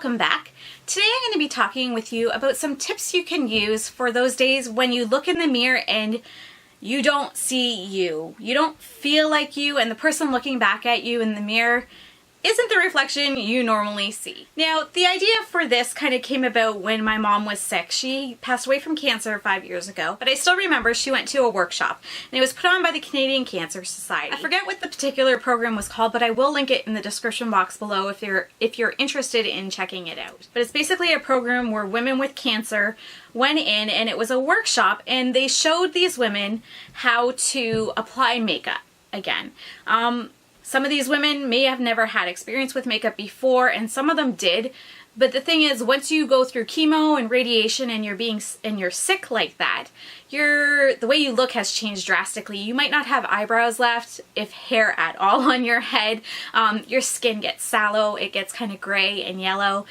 welcome back. Today I'm going to be talking with you about some tips you can use for those days when you look in the mirror and you don't see you. You don't feel like you, and the person looking back at you in the mirror isn't the reflection you normally see. Now, the idea for this kind of came about when my mom was sick. She passed away from cancer 5 years ago, but I still remember she went to a workshop and it was put on by the Canadian Cancer Society. I forget what the particular program was called, but I will link it in the description box below if you're interested in checking it out. But it's basically a program where women with cancer went in, and it was a workshop, and they showed these women how to apply makeup again. Some of these women may have never had experience with makeup before, and some of them did. But the thing is, once you go through chemo and radiation and you're sick like that, the way you look has changed drastically. You might not have eyebrows left, if hair at all, on your head. Your skin gets sallow, it gets kind of gray and yellow.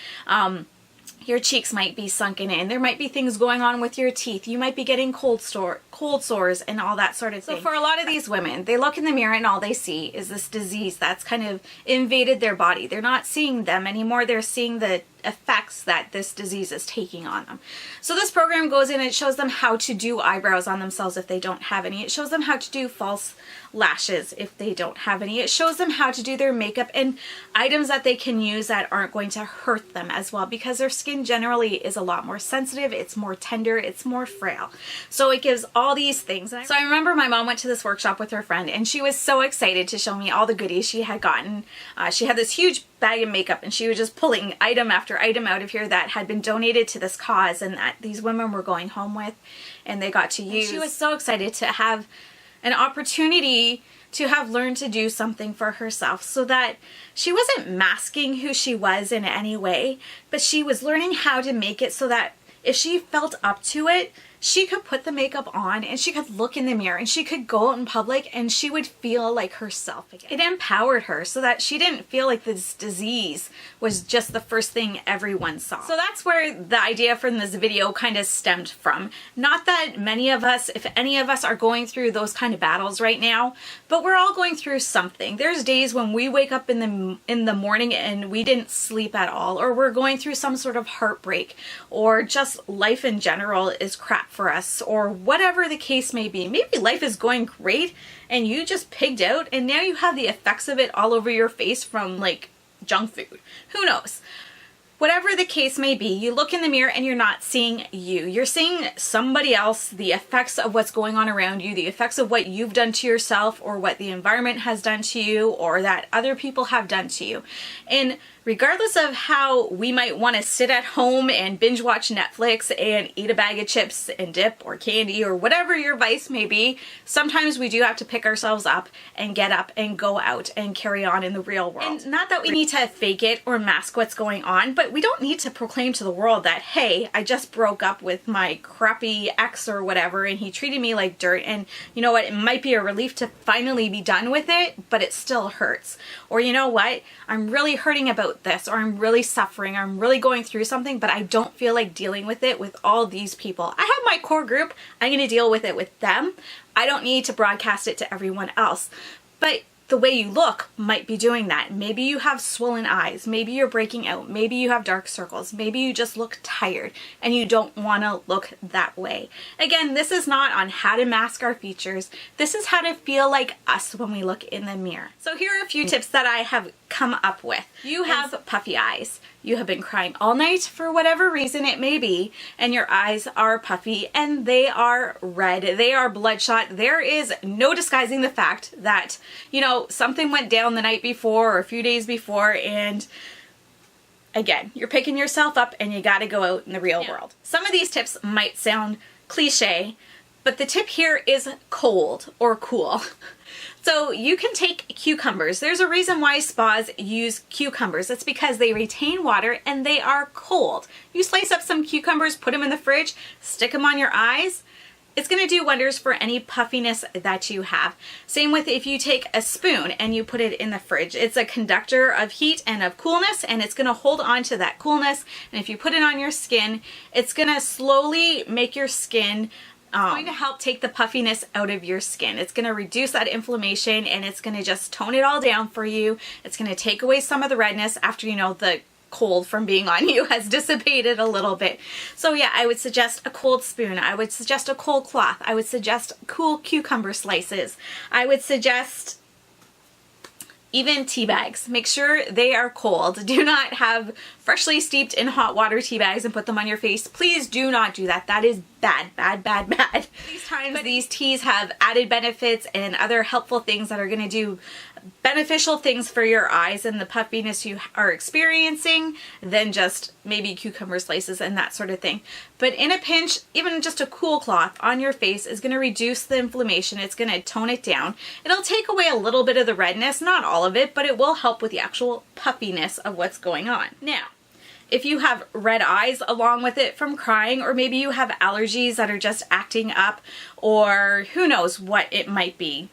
Your cheeks might be sunken in. There might be things going on with your teeth. You might be getting cold sores and all that sort of thing. So for a lot of these women, they look in the mirror and all they see is this disease that's kind of invaded their body. They're not seeing them anymore. They're seeing the effects that this disease is taking on them. So this program goes in and it shows them how to do eyebrows on themselves if they don't have any. It shows them how to do false lashes if they don't have any. It shows them how to do their makeup and items that they can use that aren't going to hurt them as well, because their skin generally is a lot more sensitive, it's more tender, it's more frail. So it gives all these things. So I remember my mom went to this workshop with her friend and she was so excited to show me all the goodies she had gotten. She had this huge bag of makeup and she was just pulling item after item out of here that had been donated to this cause and that these women were going home with and they got to use. She was so excited to have an opportunity to have learned to do something for herself, so that she wasn't masking who she was in any way, but she was learning how to make it so that if she felt up to it, she could put the makeup on and she could look in the mirror and she could go out in public and she would feel like herself again. It empowered her so that she didn't feel like this disease was just the first thing everyone saw. So that's where the idea from this video kind of stemmed from. Not that many of us, if any of us, are going through those kind of battles right now, but we're all going through something. There's days when we wake up in the morning and we didn't sleep at all, or we're going through some sort of heartbreak, or just life in general is crap for us, or whatever the case may be. Maybe life is going great and you just pigged out and now you have the effects of it all over your face from like junk food. Who knows? Whatever the case may be, you look in the mirror and you're not seeing you. You're seeing somebody else, the effects of what's going on around you, the effects of what you've done to yourself or what the environment has done to you or that other people have done to you. And regardless of how we might want to sit at home and binge watch Netflix and eat a bag of chips and dip or candy or whatever your vice may be, sometimes we do have to pick ourselves up and get up and go out and carry on in the real world. And not that we need to fake it or mask what's going on, but we don't need to proclaim to the world that, hey, I just broke up with my crappy ex or whatever and he treated me like dirt, and you know what, it might be a relief to finally be done with it, but it still hurts. Or you know what, I'm really hurting about this, or I'm really suffering, or I'm really going through something, but I don't feel like dealing with it with all these people. I have my core group, I'm going to deal with it with them. I don't need to broadcast it to everyone else. But the way you look might be doing that. Maybe you have swollen eyes, maybe you're breaking out, maybe you have dark circles, maybe you just look tired and you don't want to look that way. Again, this is not on how to mask our features. This is how to feel like us when we look in the mirror. So here are a few tips that I have come up with. You have puffy eyes. You have been crying all night for whatever reason it may be, and your eyes are puffy and they are red. They are bloodshot. There is no disguising the fact that, you know, something went down the night before or a few days before, and again, you're picking yourself up and you got to go out in the real world. Some of these tips might sound cliche, but the tip here is cold or cool. So you can take cucumbers. There's a reason why spas use cucumbers. It's because they retain water and they are cold. You slice up some cucumbers, put them in the fridge, stick them on your eyes. It's going to do wonders for any puffiness that you have. Same with if you take a spoon and you put it in the fridge. It's a conductor of heat and of coolness, and it's going to hold on to that coolness. And if you put it on your skin, it's going to slowly make your skin going to help take the puffiness out of your skin. It's going to reduce that inflammation and it's going to just tone it all down for you. It's going to take away some of the redness after, you know, the cold from being on you has dissipated a little bit. So yeah, I would suggest a cold spoon. I would suggest a cold cloth. I would suggest cool cucumber slices. I would suggest even tea bags. Make sure they are cold. Do not have freshly steeped in hot water tea bags and put them on your face. Please do not do that. That is bad, bad, bad, bad. These times, these teas have added benefits and other helpful things that are going to do beneficial things for your eyes and the puffiness you are experiencing than just maybe cucumber slices and that sort of thing. But in a pinch, even just a cool cloth on your face is going to reduce the inflammation. It's going to tone it down. It'll take away a little bit of the redness, not all of it, but it will help with the actual puffiness of what's going on. Now, if you have red eyes along with it from crying, or maybe you have allergies that are just acting up, or who knows what it might be,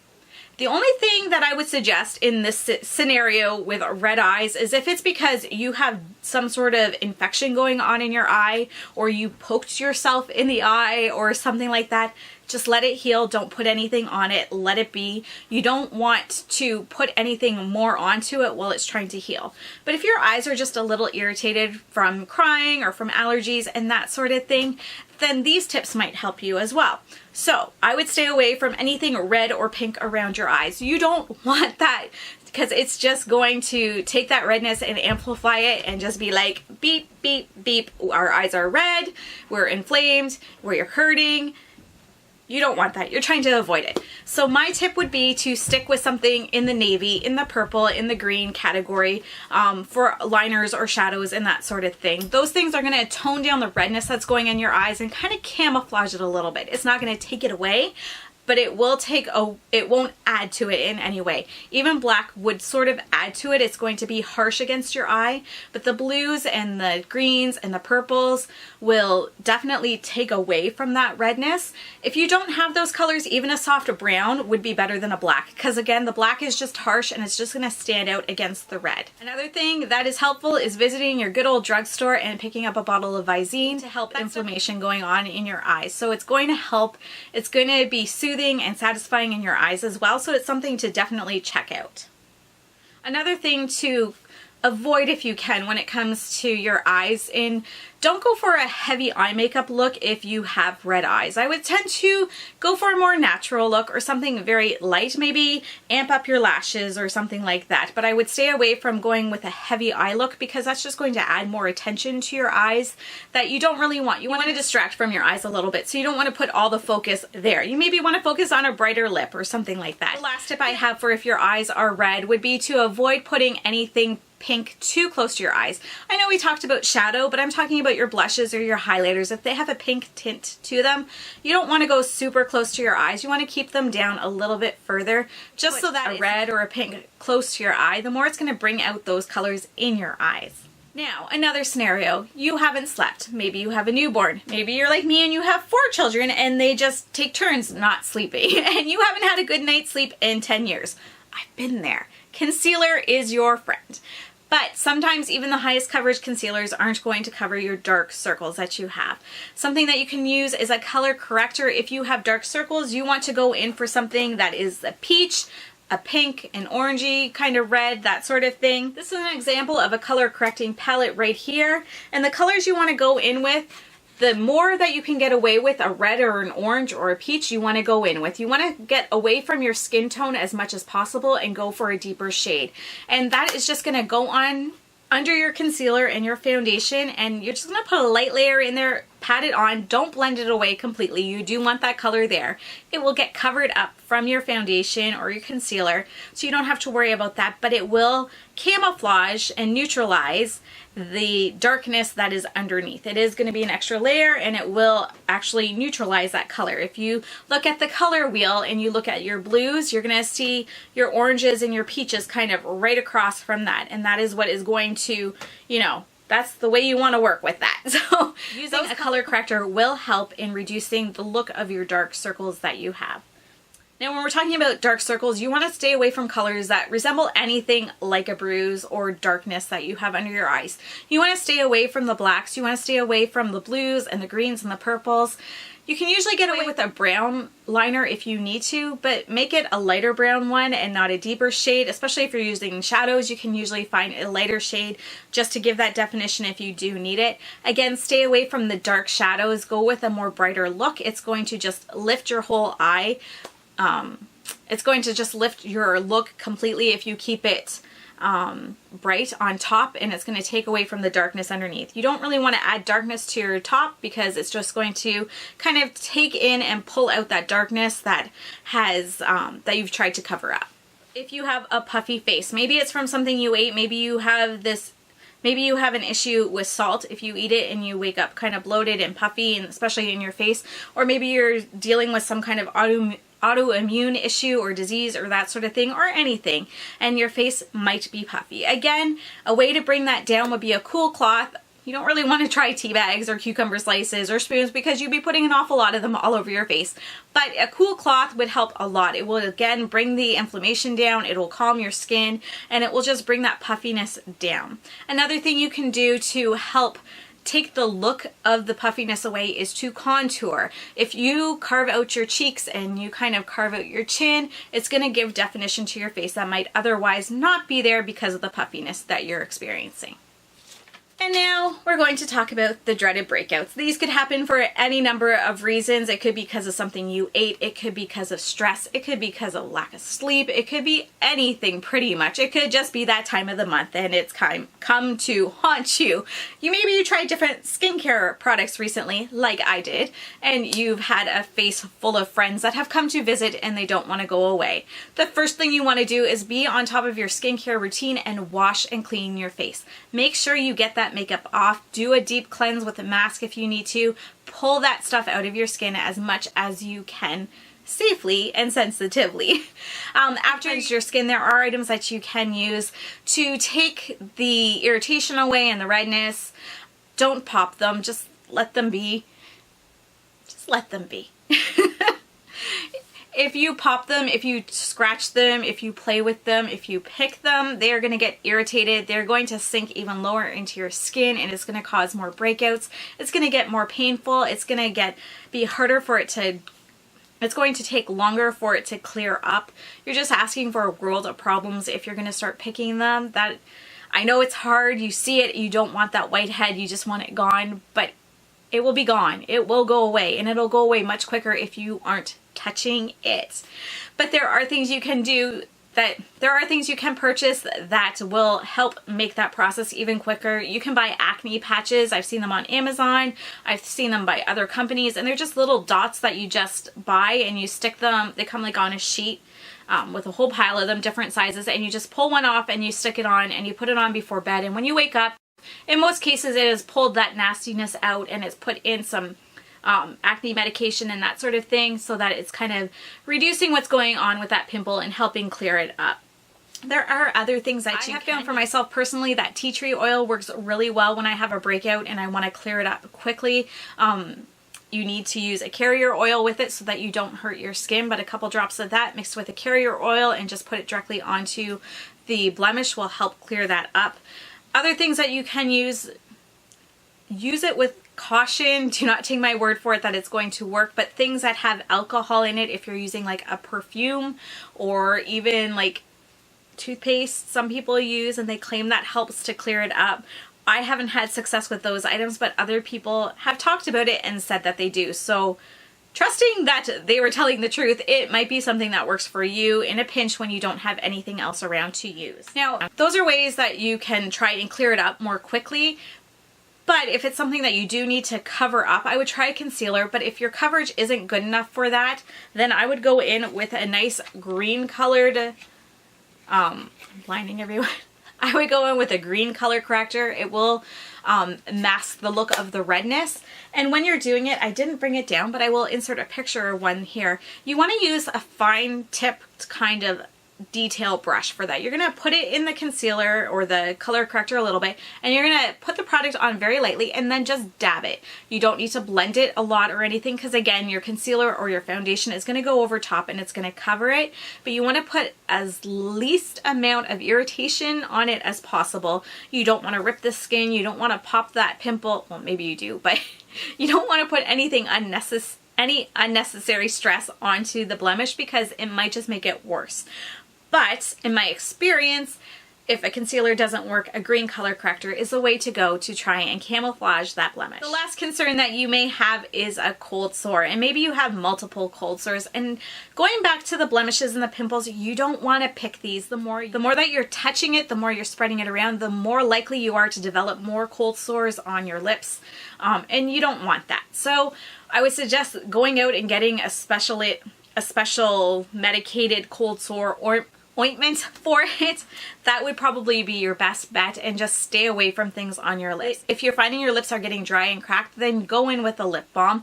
the only thing that I would suggest in this scenario with red eyes is if it's because you have some sort of infection going on in your eye, or you poked yourself in the eye or something like that, just let it heal. Don't put anything on it. Let it be. You don't want to put anything more onto it while it's trying to heal. But if your eyes are just a little irritated from crying or from allergies and that sort of thing, then these tips might help you as well. So I would stay away from anything red or pink around your eyes. You don't want that, because it's just going to take that redness and amplify it and just be like beep, beep, beep. Our eyes are red, we're inflamed, we're hurting. You don't want that. You're trying to avoid it. So my tip would be to stick with something in the navy, in the purple, in the green category for liners or shadows and that sort of thing. Those things are going to tone down the redness that's going in your eyes and kind of camouflage it a little bit. It's not going to take it away, but it won't add to it in any way. Even black would sort of add to it. It's going to be harsh against your eye, but the blues and the greens and the purples will definitely take away from that redness. If you don't have those colors, even a soft brown would be better than a black, because again, the black is just harsh and it's just going to stand out against the red. Another thing that is helpful is visiting your good old drugstore and picking up a bottle of Visine to help inflammation going on in your eyes. So it's going to help. It's going to be soothing and satisfying in your eyes as well, so it's something to definitely check out. Another thing to avoid if you can when it comes to your eyes, don't go for a heavy eye makeup look if you have red eyes. I would tend to go for a more natural look or something very light, maybe amp up your lashes or something like that. But I would stay away from going with a heavy eye look, because that's just going to add more attention to your eyes that you don't really want. You want to distract from your eyes a little bit, so you don't want to put all the focus there. You maybe want to focus on a brighter lip or something like that. The last tip I have for if your eyes are red would be to avoid putting anything pink too close to your eyes. I know we talked about shadow, but I'm talking about your blushes or your highlighters. If they have a pink tint to them, you don't want to go super close to your eyes. You want to keep them down a little bit further, just so that a red or a pink close to your eye, the more it's going to bring out those colors in your eyes. Now, another scenario, you haven't slept. Maybe you have a newborn. Maybe you're like me and you have 4 children and they just take turns not sleeping and you haven't had a good night's sleep in 10 years. I've been there. Concealer is your friend. But sometimes even the highest coverage concealers aren't going to cover your dark circles that you have. Something that you can use is a color corrector. If you have dark circles, you want to go in for something that is a peach, a pink, an orangey kind of red, that sort of thing. This is an example of a color correcting palette right here. And the colors you want to go in with, the more that you can get away with a red or an orange or a peach, you want to go in with. You want to get away from your skin tone as much as possible and go for a deeper shade. And that is just going to go on under your concealer and your foundation, and you're just going to put a light layer in there, pat it on. Don't blend it away completely. You do want that color there. It will get covered up from your foundation or your concealer, so you don't have to worry about that, but it will camouflage and neutralize the darkness that is underneath. It is going to be an extra layer and it will actually neutralize that color. If you look at the color wheel and you look at your blues, you're going to see your oranges and your peaches kind of right across from that, and that is what is going to, you know, that's the way you want to work with that. So using a color corrector will help in reducing the look of your dark circles that you have. Now, when we're talking about dark circles, you want to stay away from colors that resemble anything like a bruise or darkness that you have under your eyes. You want to stay away from the blacks. You want to stay away from the blues and the greens and the purples. You can usually get away with a brown liner if you need to, but make it a lighter brown one and not a deeper shade, especially if you're using shadows. You can usually find a lighter shade just to give that definition if you do need it. Again, stay away from the dark shadows. Go with a more brighter look. It's going to just lift your whole eye. It's going to just lift your look completely if you keep it bright on top, and it's going to take away from the darkness underneath. You don't really want to add darkness to your top because it's just going to kind of take in and pull out that darkness that has that you've tried to cover up. If you have a puffy face, maybe it's from something you ate, maybe you have an issue with salt if you eat it and you wake up kind of bloated and puffy, and especially in your face, or maybe you're dealing with some kind of autoimmune issue or disease or that sort of thing, or anything, and your face might be puffy. Again, a way to bring that down would be a cool cloth. You don't really want to try tea bags or cucumber slices or spoons because you'd be putting an awful lot of them all over your face. But a cool cloth would help a lot. It will again bring the inflammation down, it will calm your skin, and it will just bring that puffiness down. Another thing you can do to help take the look of the puffiness away is to contour. If you carve out your cheeks and you kind of carve out your chin, it's going to give definition to your face that might otherwise not be there because of the puffiness that you're experiencing. And now we're going to talk about the dreaded breakouts. These could happen for any number of reasons. It could be because of something you ate. It could be because of stress. It could be because of lack of sleep. It could be anything pretty much. It could just be that time of the month and it's come to haunt you. Maybe you tried different skincare products recently, like I did, and you've had a face full of friends that have come to visit and they don't want to go away. The first thing you want to do is be on top of your skincare routine and wash and clean your face. Make sure you get that makeup off. Do a deep cleanse with a mask if you need to. Pull that stuff out of your skin as much as you can safely and sensitively. After your skin, there are items that you can use to take the irritation away and the redness. Don't pop them, just let them be. Just let them be. If you pop them, if you scratch them, if you play with them, if you pick them, they are going to get irritated. They're going to sink even lower into your skin and it's going to cause more breakouts. It's going to get more painful. It's going to be harder for it to, it's going to take longer for it to clear up. You're just asking for a world of problems if you're going to start picking them. That, I know it's hard. You see it. You don't want that whitehead. You just want it gone, but it will be gone. It will go away, and it'll go away much quicker if you aren't touching it. But there are things you can do there are things you can purchase that will help make that process even quicker. You can buy acne patches. I've seen them on Amazon. I've seen them by other companies, and they're just little dots that you just buy and you stick them. They come like on a sheet with a whole pile of them, different sizes, and you just pull one off and you stick it on and you put it on before bed. And when you wake up, in most cases it has pulled that nastiness out and it's put in some acne medication and that sort of thing, so that it's kind of reducing what's going on with that pimple and helping clear it up. There are other things that I have found for myself personally that tea tree oil works really well when I have a breakout and I want to clear it up quickly. You need to use a carrier oil with it so that you don't hurt your skin, but a couple drops of that mixed with a carrier oil and just put it directly onto the blemish will help clear that up. Other things that you can use it with caution. Do not take my word for it that it's going to work, but things that have alcohol in it, if you're using like a perfume or even like toothpaste, some people use, and they claim that helps to clear it up. I haven't had success with those items, but other people have talked about it and said that they do. So trusting that they were telling the truth, it might be something that works for you in a pinch when you don't have anything else around to use. Now, those are ways that you can try and clear it up more quickly. But if it's something that you do need to cover up, I would try a concealer. But if your coverage isn't good enough for that, then I would go in with a nice green colored, I'm blinding everyone. I would go in with a green color corrector. It will mask the look of the redness. And when you're doing it, I didn't bring it down, but I will insert a picture of one here. You want to use a fine tipped kind of detail brush for that. You're going to put it in the concealer or the color corrector a little bit, and you're going to put the product on very lightly and then just dab it. You don't need to blend it a lot or anything, because again, your concealer or your foundation is going to go over top and it's going to cover it, but you want to put as least amount of irritation on it as possible. You don't want to rip the skin. You don't want to pop that pimple. Well, maybe you do, but you don't want to put anything any unnecessary stress onto the blemish because it might just make it worse. But in my experience, if a concealer doesn't work, a green color corrector is the way to go to try and camouflage that blemish. The last concern that you may have is a cold sore, and maybe you have multiple cold sores. And going back to the blemishes and the pimples, you don't want to pick these. The more that you're touching it, the more you're spreading it around, the more likely you are to develop more cold sores on your lips, and you don't want that. So I would suggest going out and getting a special medicated cold sore or ointment for it. That would probably be your best bet, and just stay away from things on your lips. If you're finding your lips are getting dry and cracked, then go in with a lip balm,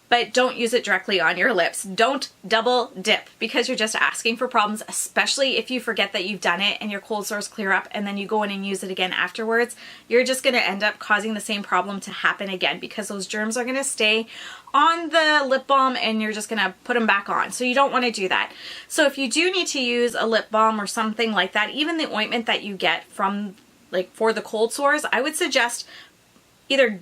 but don't use it directly on your lips. Don't double dip because you're just asking for problems, especially if you forget that you've done it and your cold sores clear up and then you go in and use it again afterwards. You're just going to end up causing the same problem to happen again because those germs are going to stay on the lip balm and you're just going to put them back on. So you don't want to do that. So if you do need to use a lip balm or something like that, even the ointment that you get from for the cold sores, I would suggest either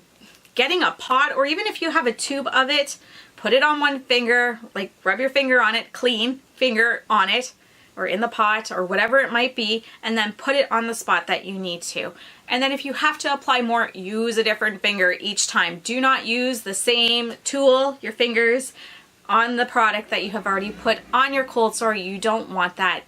getting a pot, or even if you have a tube of it, put it on one finger, rub your finger on it, clean finger on it, or in the pot, or whatever it might be, and then put it on the spot that you need to. And then if you have to apply more, use a different finger each time. Do not use the same tool, your fingers, on the product that you have already put on your cold sore. You don't want that.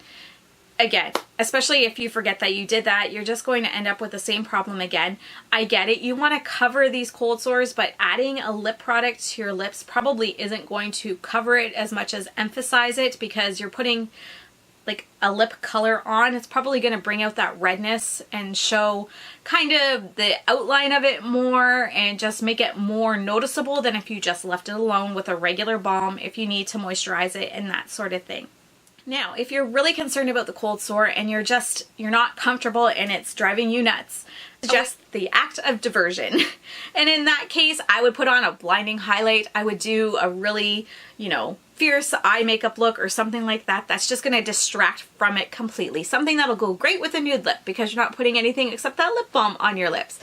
Again, especially if you forget that you did that, you're just going to end up with the same problem again. I get it. You want to cover these cold sores, but adding a lip product to your lips probably isn't going to cover it as much as emphasize it, because you're putting a lip color on. It's probably going to bring out that redness and show kind of the outline of it more and just make it more noticeable than if you just left it alone with a regular balm if you need to moisturize it and that sort of thing. Now, if you're really concerned about the cold sore and you're not comfortable and it's driving you nuts, just the act of diversion. And in that case, I would put on a blinding highlight. I would do a really, fierce eye makeup look or something like that. That's just going to distract from it completely. Something that'll go great with a nude lip because you're not putting anything except that lip balm on your lips.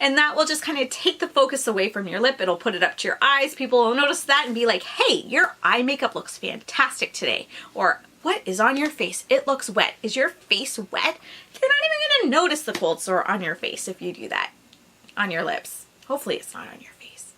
And that will just kind of take the focus away from your lip. It'll put it up to your eyes. People will notice that and be like, hey, your eye makeup looks fantastic today. Or, what is on your face? It looks wet. Is your face wet? They're not even going to notice the cold sore on your face if you do that on your lips. Hopefully it's not on your face.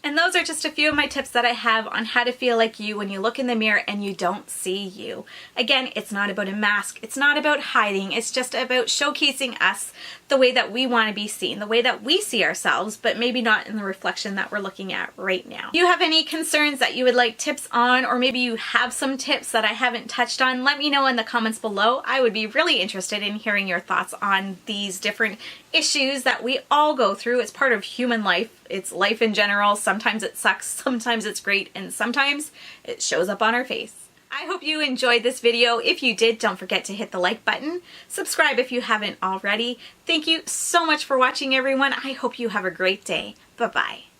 And those are just a few of my tips that I have on how to feel like you when you look in the mirror and you don't see you. Again, it's not about a mask. It's not about hiding. It's just about showcasing us the way that we want to be seen, the way that we see ourselves, but maybe not in the reflection that we're looking at right now. If you have any concerns that you would like tips on, or maybe you have some tips that I haven't touched on, let me know in the comments below. I would be really interested in hearing your thoughts on these different issues that we all go through. It's part of human life. It's life in general. Sometimes it sucks, sometimes it's great, and sometimes it shows up on our face. I hope you enjoyed this video. If you did, don't forget to hit the like button. Subscribe if you haven't already. Thank you so much for watching, everyone. I hope you have a great day. Bye-bye.